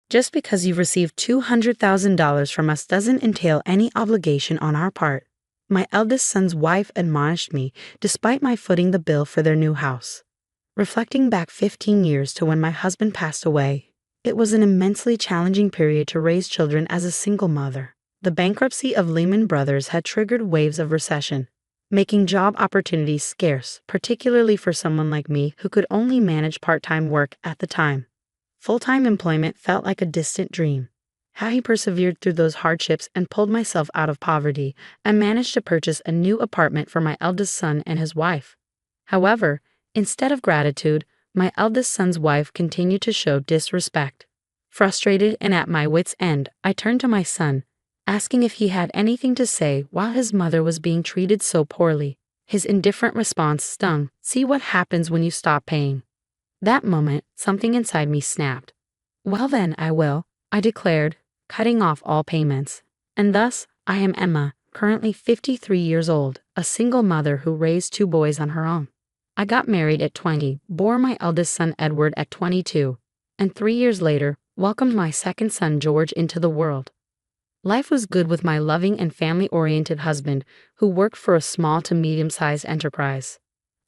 Just because you've received $200,000 from us doesn't entail any obligation on our part, my eldest son's wife admonished me, despite my footing the bill for their new house. Reflecting back 15 years to when my husband passed away, it was an immensely challenging period to raise children as a single mother. The bankruptcy of Lehman Brothers had triggered waves of recession, making job opportunities scarce, particularly for someone like me who could only manage part-time work at the time. Full-time employment felt like a distant dream. How he persevered through those hardships and pulled myself out of poverty and managed to purchase a new apartment for my eldest son and his wife. However, instead of gratitude, my eldest son's wife continued to show disrespect. Frustrated and at my wits' end, I turned to my son, asking if he had anything to say while his mother was being treated so poorly. His indifferent response stung. "See what happens when you stop paying." That moment, something inside me snapped. "Well then, I will," I declared, cutting off all payments. And thus, I am Emma, currently 53 years old, a single mother who raised 2 boys on her own. I got married at 20, bore my eldest son Edward at 22, and 3 years later, welcomed my second son George into the world. Life was good with my loving and family-oriented husband, who worked for a small to medium-sized enterprise.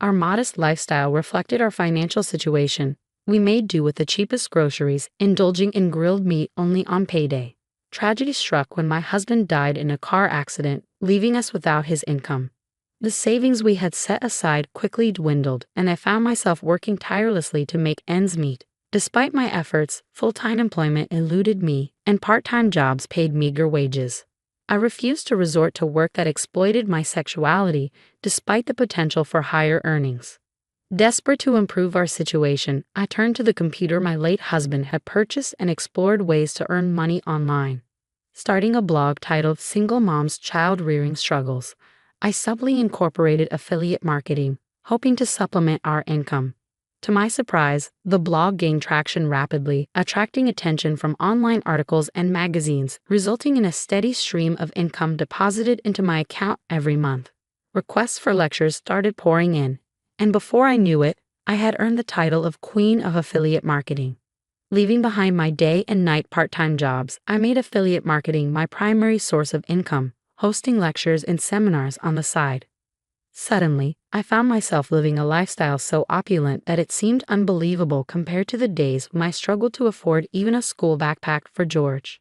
Our modest lifestyle reflected our financial situation. We made do with the cheapest groceries, indulging in grilled meat only on payday. Tragedy struck when my husband died in a car accident, leaving us without his income. The savings we had set aside quickly dwindled, and I found myself working tirelessly to make ends meet. Despite my efforts, full-time employment eluded me, and part-time jobs paid meager wages. I refused to resort to work that exploited my sexuality, despite the potential for higher earnings. Desperate to improve our situation, I turned to the computer my late husband had purchased and explored ways to earn money online. Starting a blog titled Single Mom's Child Rearing Struggles, I subtly incorporated affiliate marketing, hoping to supplement our income. To my surprise, the blog gained traction rapidly, attracting attention from online articles and magazines, resulting in a steady stream of income deposited into my account every month. Requests for lectures started pouring in, and before I knew it, I had earned the title of Queen of Affiliate Marketing. Leaving behind my day and night part-time jobs, I made affiliate marketing my primary source of income, hosting lectures and seminars on the side. Suddenly, I found myself living a lifestyle so opulent that it seemed unbelievable compared to the days when I struggled to afford even a school backpack for George.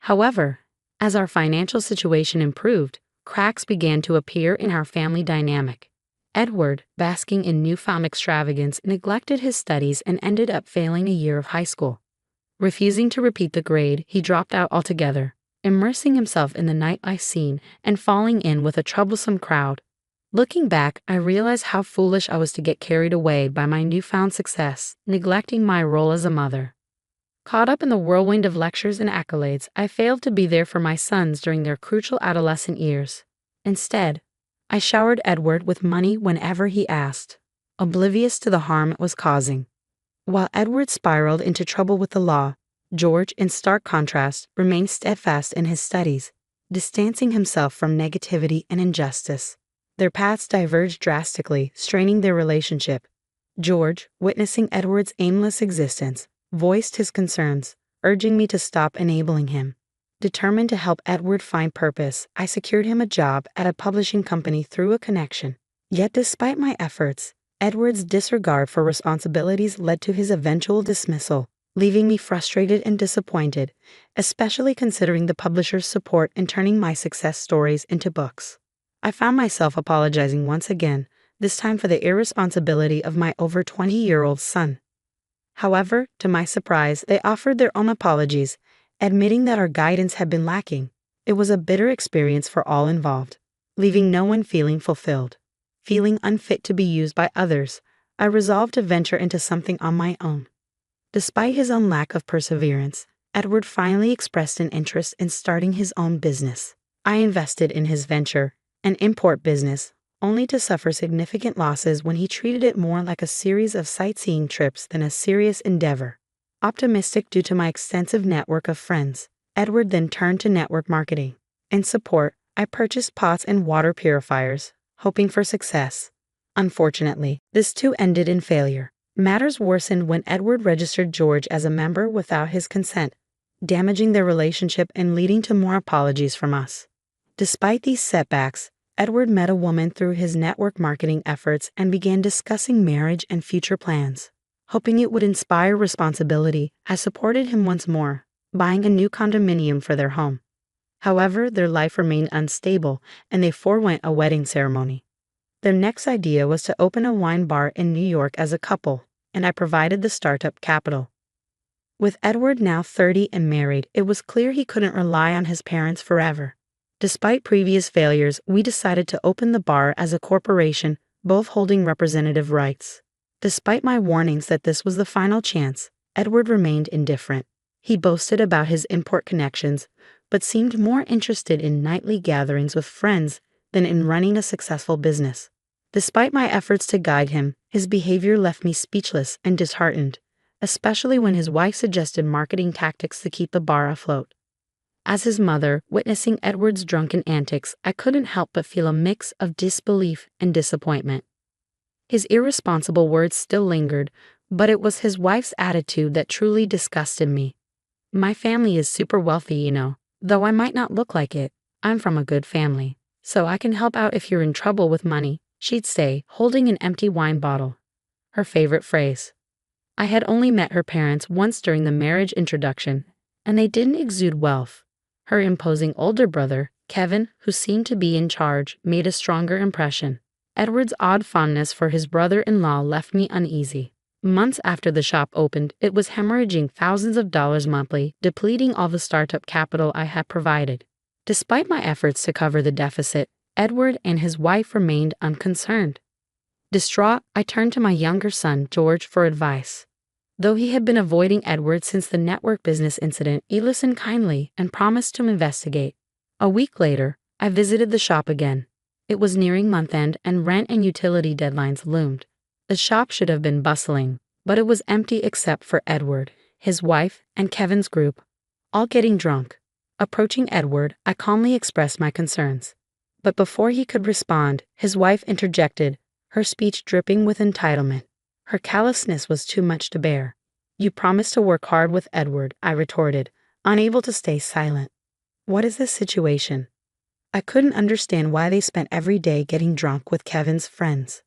However, as our financial situation improved, cracks began to appear in our family dynamic. Edward, basking in newfound extravagance, neglected his studies and ended up failing a year of high school. Refusing to repeat the grade, he dropped out altogether, immersing himself in the nightlife scene and falling in with a troublesome crowd. Looking back, I realized how foolish I was to get carried away by my newfound success, neglecting my role as a mother. Caught up in the whirlwind of lectures and accolades, I failed to be there for my sons during their crucial adolescent years. Instead, I showered Edward with money whenever he asked, oblivious to the harm it was causing. While Edward spiraled into trouble with the law, George, in stark contrast, remained steadfast in his studies, distancing himself from negativity and injustice. Their paths diverged drastically, straining their relationship. George, witnessing Edward's aimless existence, voiced his concerns, urging me to stop enabling him. Determined to help Edward find purpose, I secured him a job at a publishing company through a connection. Yet despite my efforts, Edward's disregard for responsibilities led to his eventual dismissal, leaving me frustrated and disappointed, especially considering the publisher's support in turning my success stories into books. I found myself apologizing once again, this time for the irresponsibility of my over 20-year-old son. However, to my surprise, they offered their own apologies, admitting that our guidance had been lacking. It was a bitter experience for all involved, leaving no one feeling fulfilled. Feeling unfit to be used by others, I resolved to venture into something on my own. Despite his own lack of perseverance, Edward finally expressed an interest in starting his own business. I invested in his venture, an import business, only to suffer significant losses when he treated it more like a series of sightseeing trips than a serious endeavor. Optimistic due to my extensive network of friends, Edward then turned to network marketing. In support, I purchased pots and water purifiers, hoping for success. Unfortunately, this too ended in failure. Matters worsened when Edward registered George as a member without his consent, damaging their relationship and leading to more apologies from us. Despite these setbacks, Edward met a woman through his network marketing efforts and began discussing marriage and future plans. Hoping it would inspire responsibility, I supported him once more, buying a new condominium for their home. However, their life remained unstable, and they forewent a wedding ceremony. Their next idea was to open a wine bar in New York as a couple, and I provided the startup capital. With Edward now 30 and married, it was clear he couldn't rely on his parents forever. Despite previous failures, we decided to open the bar as a corporation, both holding representative rights. Despite my warnings that this was the final chance, Edward remained indifferent. He boasted about his import connections, but seemed more interested in nightly gatherings with friends than in running a successful business. Despite my efforts to guide him, his behavior left me speechless and disheartened, especially when his wife suggested marketing tactics to keep the bar afloat. As his mother, witnessing Edward's drunken antics, I couldn't help but feel a mix of disbelief and disappointment. His irresponsible words still lingered, but it was his wife's attitude that truly disgusted me. "My family is super wealthy, you know. Though I might not look like it, I'm from a good family. So I can help out if you're in trouble with money," she'd say, holding an empty wine bottle. Her favorite phrase. I had only met her parents once during the marriage introduction, and they didn't exude wealth. Her imposing older brother, Kevin, who seemed to be in charge, made a stronger impression. Edward's odd fondness for his brother-in-law left me uneasy. Months after the shop opened, it was hemorrhaging thousands of dollars monthly, depleting all the startup capital I had provided. Despite my efforts to cover the deficit, Edward and his wife remained unconcerned. Distraught, I turned to my younger son, George, for advice. Though he had been avoiding Edward since the network business incident, he listened kindly and promised to investigate. A week later, I visited the shop again. It was nearing month-end and rent and utility deadlines loomed. The shop should have been bustling, but it was empty except for Edward, his wife, and Kevin's group, all getting drunk. Approaching Edward, I calmly expressed my concerns. But before he could respond, his wife interjected, her speech dripping with entitlement. Her callousness was too much to bear. "You promised to work hard with Edward," I retorted, unable to stay silent. "What is this situation?" I couldn't understand why they spent every day getting drunk with Kevin's friends.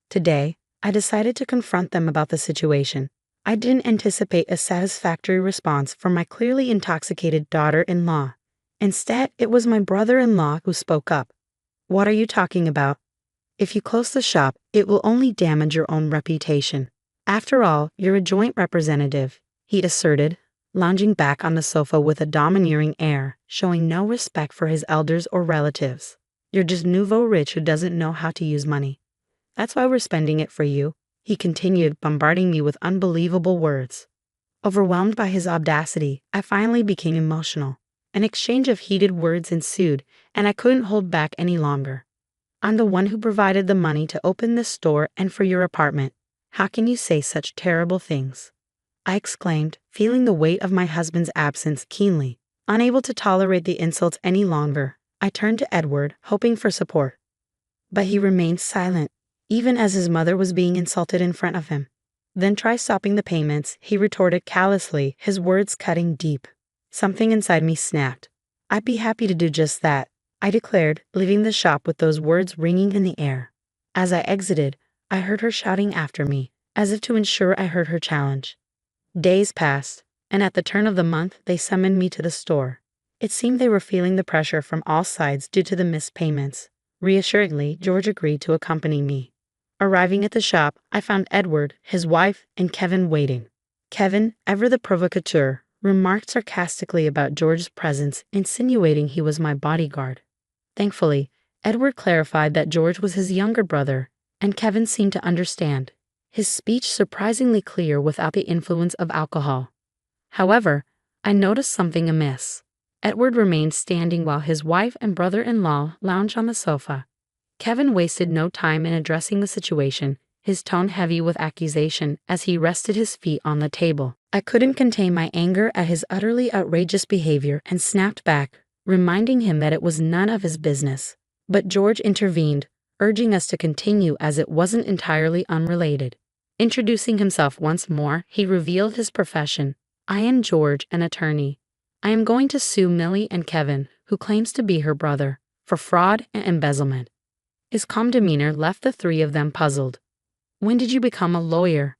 Today, I decided to confront them about the situation. I didn't anticipate a satisfactory response from my clearly intoxicated daughter-in-law. Instead, it was my brother-in-law who spoke up. "What are you talking about? If you close the shop, it will only damage your own reputation. After all, you're a joint representative," he asserted, lounging back on the sofa with a domineering air, showing no respect for his elders or relatives. "You're just nouveau rich who doesn't know how to use money. That's why we're spending it for you," he continued, bombarding me with unbelievable words. Overwhelmed by his audacity, I finally became emotional. An exchange of heated words ensued, and I couldn't hold back any longer. "I'm the one who provided the money to open this store and for your apartment. How can you say such terrible things?" I exclaimed, feeling the weight of my husband's absence keenly. Unable to tolerate the insults any longer, I turned to Edward, hoping for support. But he remained silent, even as his mother was being insulted in front of him. "Then try stopping the payments," he retorted callously, his words cutting deep. Something inside me snapped. "I'd be happy to do just that," I declared, leaving the shop with those words ringing in the air. As I exited, I heard her shouting after me, as if to ensure I heard her challenge. Days passed, and at the turn of the month, they summoned me to the store. It seemed they were feeling the pressure from all sides due to the missed payments. Reassuringly, George agreed to accompany me. Arriving at the shop, I found Edward, his wife, and Kevin waiting. Kevin, ever the provocateur, remarked sarcastically about George's presence, insinuating he was my bodyguard. Thankfully, Edward clarified that George was his younger brother, and Kevin seemed to understand, his speech surprisingly clear without the influence of alcohol. However, I noticed something amiss. Edward remained standing while his wife and brother-in-law lounged on the sofa. Kevin wasted no time in addressing the situation, his tone heavy with accusation as he rested his feet on the table. I couldn't contain my anger at his utterly outrageous behavior and snapped back, reminding him that it was none of his business. But George intervened, urging us to continue as it wasn't entirely unrelated. Introducing himself once more, he revealed his profession. "I am George, an attorney. I am going to sue Millie and Kevin, who claims to be her brother, for fraud and embezzlement." His calm demeanor left the three of them puzzled. "When did you become a lawyer?"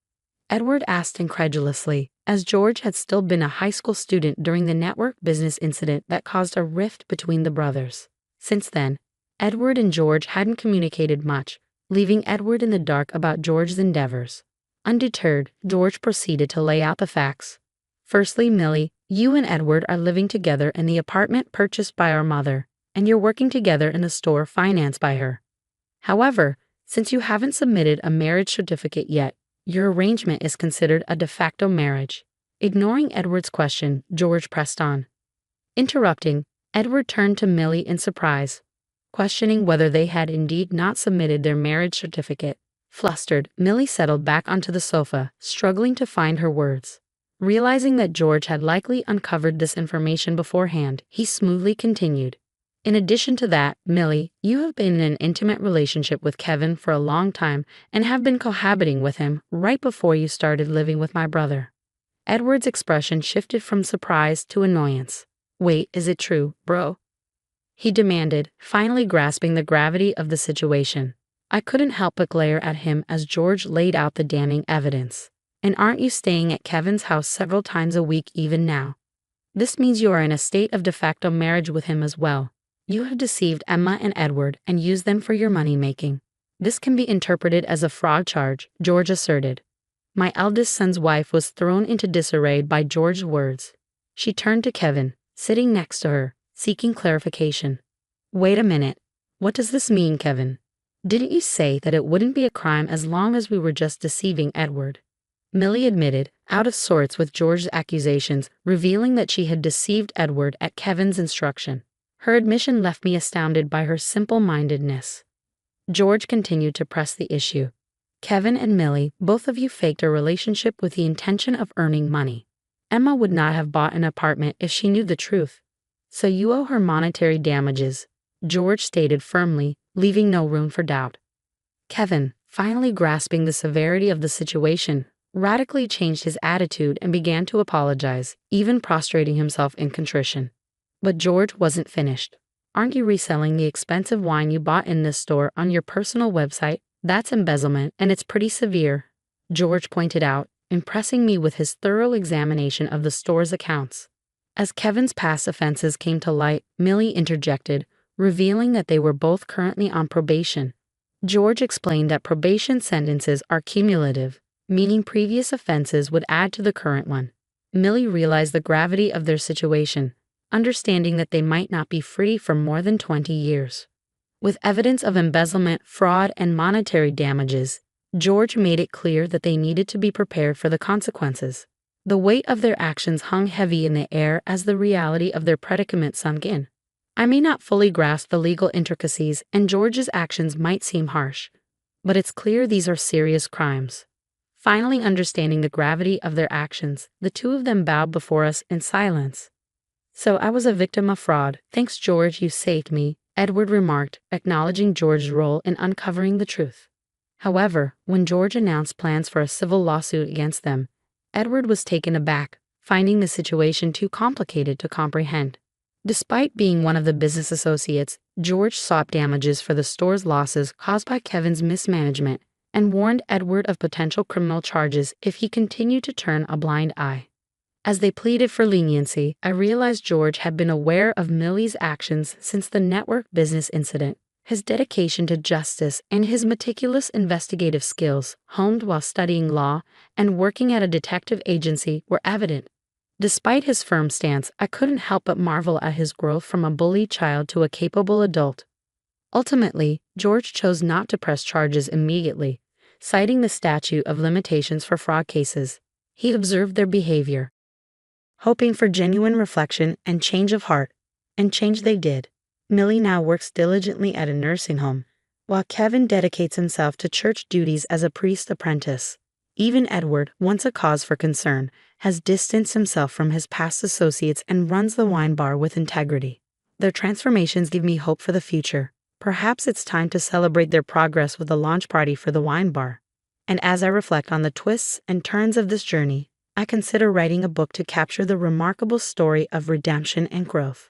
Edward asked incredulously, as George had still been a high school student during the network business incident that caused a rift between the brothers. Since then, Edward and George hadn't communicated much, leaving Edward in the dark about George's endeavors. Undeterred, George proceeded to lay out the facts. "Firstly, Millie, you and Edward are living together in the apartment purchased by our mother, and you're working together in the store financed by her. However, since you haven't submitted a marriage certificate yet, your arrangement is considered a de facto marriage." Ignoring Edward's question, George pressed on. Interrupting, Edward turned to Millie in surprise, questioning whether they had indeed not submitted their marriage certificate. Flustered, Millie settled back onto the sofa, struggling to find her words. Realizing that George had likely uncovered this information beforehand, he smoothly continued. "In addition to that, Millie, you have been in an intimate relationship with Kevin for a long time and have been cohabiting with him right before you started living with my brother." Edward's expression shifted from surprise to annoyance. "Wait, is it true, bro?" he demanded, finally grasping the gravity of the situation. I couldn't help but glare at him as George laid out the damning evidence. "And aren't you staying at Kevin's house several times a week even now? This means you are in a state of de facto marriage with him as well. You have deceived Emma and Edward and used them for your money-making. This can be interpreted as a fraud charge," George asserted. My eldest son's wife was thrown into disarray by George's words. She turned to Kevin, sitting next to her, seeking clarification. "Wait a minute. What does this mean, Kevin? Didn't you say that it wouldn't be a crime as long as we were just deceiving Edward?" Millie admitted, out of sorts with George's accusations, revealing that she had deceived Edward at Kevin's instruction. Her admission left me astounded by her simple-mindedness. George continued to press the issue. "Kevin and Millie, both of you faked a relationship with the intention of earning money. Emma would not have bought an apartment if she knew the truth. So you owe her monetary damages," George stated firmly, leaving no room for doubt. Kevin, finally grasping the severity of the situation, radically changed his attitude and began to apologize, even prostrating himself in contrition. But George wasn't finished. "Aren't you reselling the expensive wine you bought in this store on your personal website? That's embezzlement, and it's pretty severe," George pointed out, impressing me with his thorough examination of the store's accounts. As Kevin's past offenses came to light, Millie interjected, revealing that they were both currently on probation. George explained that probation sentences are cumulative, meaning previous offenses would add to the current one. Millie realized the gravity of their situation, understanding that they might not be free for more than 20 years. With evidence of embezzlement, fraud, and monetary damages, George made it clear that they needed to be prepared for the consequences. The weight of their actions hung heavy in the air as the reality of their predicament sunk in. I may not fully grasp the legal intricacies, and George's actions might seem harsh, but it's clear these are serious crimes. Finally understanding the gravity of their actions, the two of them bowed before us in silence. "So I was a victim of fraud. Thanks, George, you saved me," Edward remarked, acknowledging George's role in uncovering the truth. However, when George announced plans for a civil lawsuit against them, Edward was taken aback, finding the situation too complicated to comprehend. Despite being one of the business associates, George sought damages for the store's losses caused by Kevin's mismanagement and warned Edward of potential criminal charges if he continued to turn a blind eye. As they pleaded for leniency, I realized George had been aware of Millie's actions since the network business incident. His dedication to justice and his meticulous investigative skills, honed while studying law and working at a detective agency, were evident. Despite his firm stance, I couldn't help but marvel at his growth from a bullied child to a capable adult. Ultimately, George chose not to press charges immediately, citing the statute of limitations for fraud cases. He observed their behavior, hoping for genuine reflection and change of heart, and change they did. Millie now works diligently at a nursing home, while Kevin dedicates himself to church duties as a priest apprentice. Even Edward, once a cause for concern, has distanced himself from his past associates and runs the wine bar with integrity. Their transformations give me hope for the future. Perhaps it's time to celebrate their progress with a launch party for the wine bar. And as I reflect on the twists and turns of this journey, I consider writing a book to capture the remarkable story of redemption and growth.